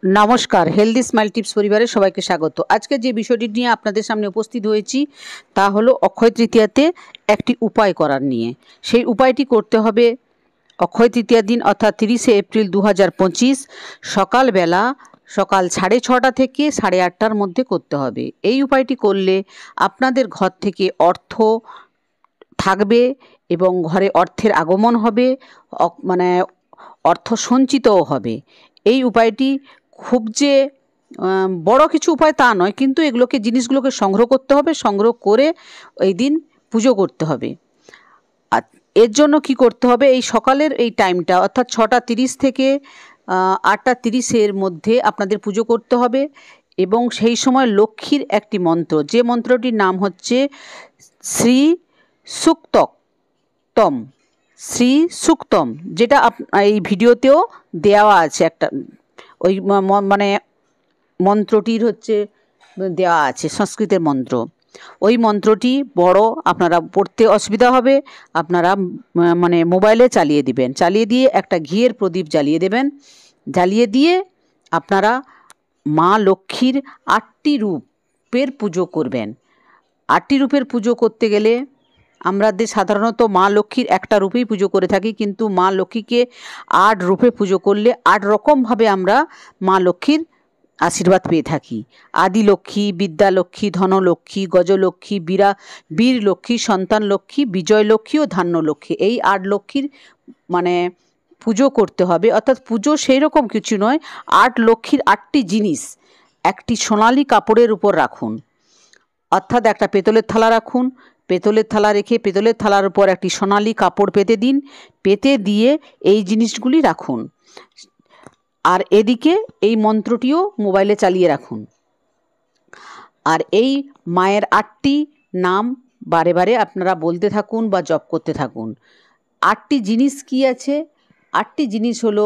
নমস্কার, healthy smile tips পরিবারের সবাইকে স্বাগত। আজকে যে বিষয়টি নিয়ে আপনাদের সামনে উপস্থিত হয়েছি তা হলো অক্ষয় তৃতীয়াতে একটি উপায় করার নিয়ে। সেই উপায়টি করতে হবে অক্ষয় তৃতীয়ার দিন অর্থাৎ 30শে এপ্রিল 2025 সকালবেলা সকাল 6:30 থেকে 8:30টার মধ্যে করতে হবে। এই উপায়টি করলে আপনাদের ঘর থেকে অর্থ থাকবে এবং ঘরে অর্থের আগমন হবে, মানে অর্থ সঞ্চিতও হবে। এই উপায়টি খুব যে বড় কিছু উপায় তা নয়, কিন্তু জিনিসগুলোকে সংগ্রহ করতে হবে, সংগ্রহ করে এই দিন পুজো করতে হবে। আর এর জন্য কি করতে হবে, এই সকালের এই টাইমটা অর্থাৎ 6:30 থেকে 8:30-এর মধ্যে আপনাদের পুজো করতে হবে এবং সেই সময় লক্ষ্মীর একটি মন্ত্র, যে মন্ত্রটির নাম হচ্ছে শ্রী সুক্তম, শ্রী সুক্তম, যেটা এই ভিডিওতেও দেওয়া আছে। একটা ওই মানে মন্ত্রটির হচ্ছে দেওয়া আছে সংস্কৃতের মন্ত্র। ওই মন্ত্রটি বড়, আপনারা পড়তে অসুবিধা হবে, আপনারা মানে মোবাইলে চালিয়ে দিবেন, চালিয়ে দিয়ে একটা ঘিয়ের প্রদীপ জ্বালিয়ে দেবেন। জ্বালিয়ে দিয়ে আপনারা মা লক্ষ্মীর 8টি রূপের পুজো করবেন। 8টি রূপের পুজো করতে গেলে আমাদের সাধারণত মা লক্ষ্মীর একটা রূপেই পুজো করে থাকি, কিন্তু মা লক্ষ্মীকে 8 রূপে পুজো করলে 8 রকমভাবে আমরা মা লক্ষ্মীর আশীর্বাদ পেয়ে থাকি। আদি লক্ষ্মী, বিদ্যা লক্ষ্মী, ধনলক্ষ্মী, গজলক্ষ্মী, বীর লক্ষ্মী, সন্তান লক্ষ্মী, বিজয় লক্ষ্মী ও ধান্য লক্ষ্মী, এই 8 লক্ষ্মীর মানে পুজো করতে হবে। অর্থাৎ পুজো সেই রকম কিছু নয়, 8 লক্ষ্মীর 8টি জিনিস একটি সোনালি কাপড়ের উপর রাখুন। অর্থাৎ একটা পেতলের থালা রাখুন, পেতলের থালা রেখে পেতলের থালার উপর একটি সোনালি কাপড় পেতে দিন, পেতে দিয়ে এই জিনিসগুলি রাখুন। আর এদিকে এই মন্ত্রটিও মোবাইলে চালিয়ে রাখুন। আর এই মায়ের 8টি নাম বারে বারে আপনারা বলতে থাকুন বা জপ করতে থাকুন। 8টি জিনিস কি আছে? 8টি জিনিস হলো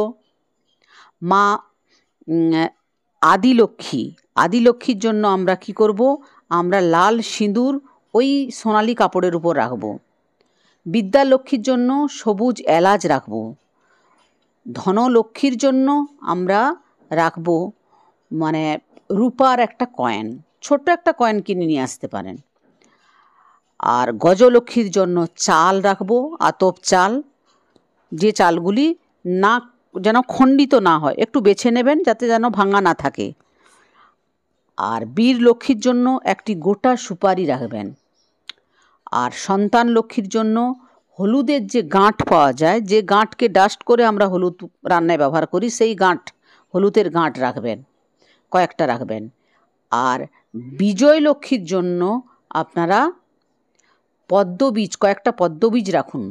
মা আদিলক্ষ্মী। আদিলক্ষ্মীর জন্য আমরা কি করব? আমরা লাল সিঁদুর ওই সোনালি কাপড়ের উপর রাখব। বিদ্যালক্ষ্মীর জন্য সবুজ এলাচ রাখব। ধনলক্ষ্মীর জন্য আমরা রাখব মানে রূপার একটা কয়েন, ছোট্ট একটা কয়েন কিনে নিয়ে আসতে পারেন। আর গজলক্ষ্মীর জন্য চাল রাখব, আতপ চাল, যে চালগুলি না যেন খণ্ডিত না হয়, একটু বেছে নেবেন যাতে যেন ভাঙা না থাকে। আর বীর লক্ষ্মীর জন্য একটি গোটা সুপারি রাখবেন। আর সন্তান লক্ষ্মীর জন্য হলুদের যে গাঁট পাওয়া যায়, যে গাঁটকে ডাস্ট করে আমরা হলুদ রান্নায় ব্যবহার করি, সেই হলুদের গাঁট রাখবেন, কয়েকটা রাখবেন। আর বিজয় লক্ষ্মীর জন্য আপনারা পদ্মবীজ, কয়েকটা পদ্মবীজ রাখুন।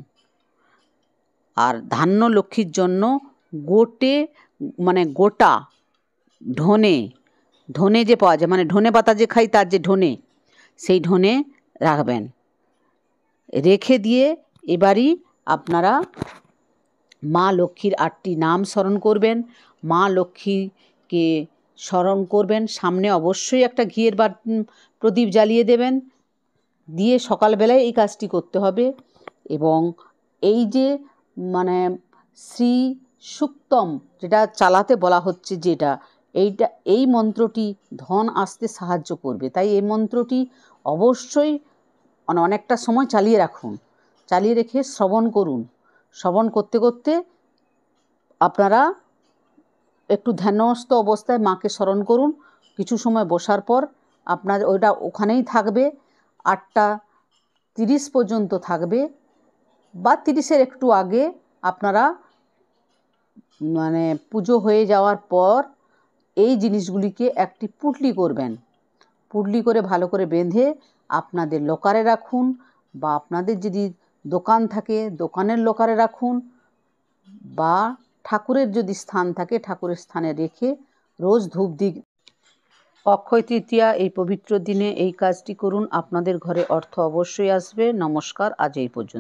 আর ধান্য লক্ষ্মীর জন্য গোটা ধনে যে পাওয়া যায়, মানে ধনে পাতা যে খাই তার যে ধনে, সেই ধনে রাখবেন। রেখে দিয়ে এবারই আপনারা মা লক্ষ্মীর 8টি নাম স্মরণ করবেন, মা লক্ষ্মীকে স্মরণ করবেন। সামনে অবশ্যই একটা ঘিয়ের প্রদীপ জ্বালিয়ে দেবেন, দিয়ে সকালবেলায় এই কাজটি করতে হবে। এবং এই যে মানে শ্রী সুক্তম যেটা চালাতে বলা হচ্ছে, এই মন্ত্রটি ধন আসতে সাহায্য করবে, তাই এই মন্ত্রটি অবশ্যই অনেকটা সময় চালিয়ে রাখুন, চালিয়ে রেখে শ্রবণ করুন। শ্রবণ করতে করতে আপনারা একটু ধ্যানস্থ অবস্থায় মাকে স্মরণ করুন। কিছু সময় বসার পর আপনার ওইটা ওখানেই থাকবে, 8:30 পর্যন্ত থাকবে, বা 30-এর একটু আগে আপনারা মানে পুজো হয়ে যাওয়ার পর এই জিনিসগুলিকে একটি পুঁটলি করবেন। পুঁটলি করে ভালো করে বেঁধে আপনাদের লকারে রাখুন, বা আপনাদের যদি দোকান থাকে দোকানের লকারে রাখুন, বা ঠাকুরের যদি স্থান থাকে ঠাকুরের স্থানে রেখে রোজ ধূপ দিন। অক্ষয় তৃতীয়া এই পবিত্র দিনে এই কাজটি করুন, আপনাদের ঘরে অর্থ অবশ্যই আসবে। নমস্কার, আজ এই পর্যন্ত।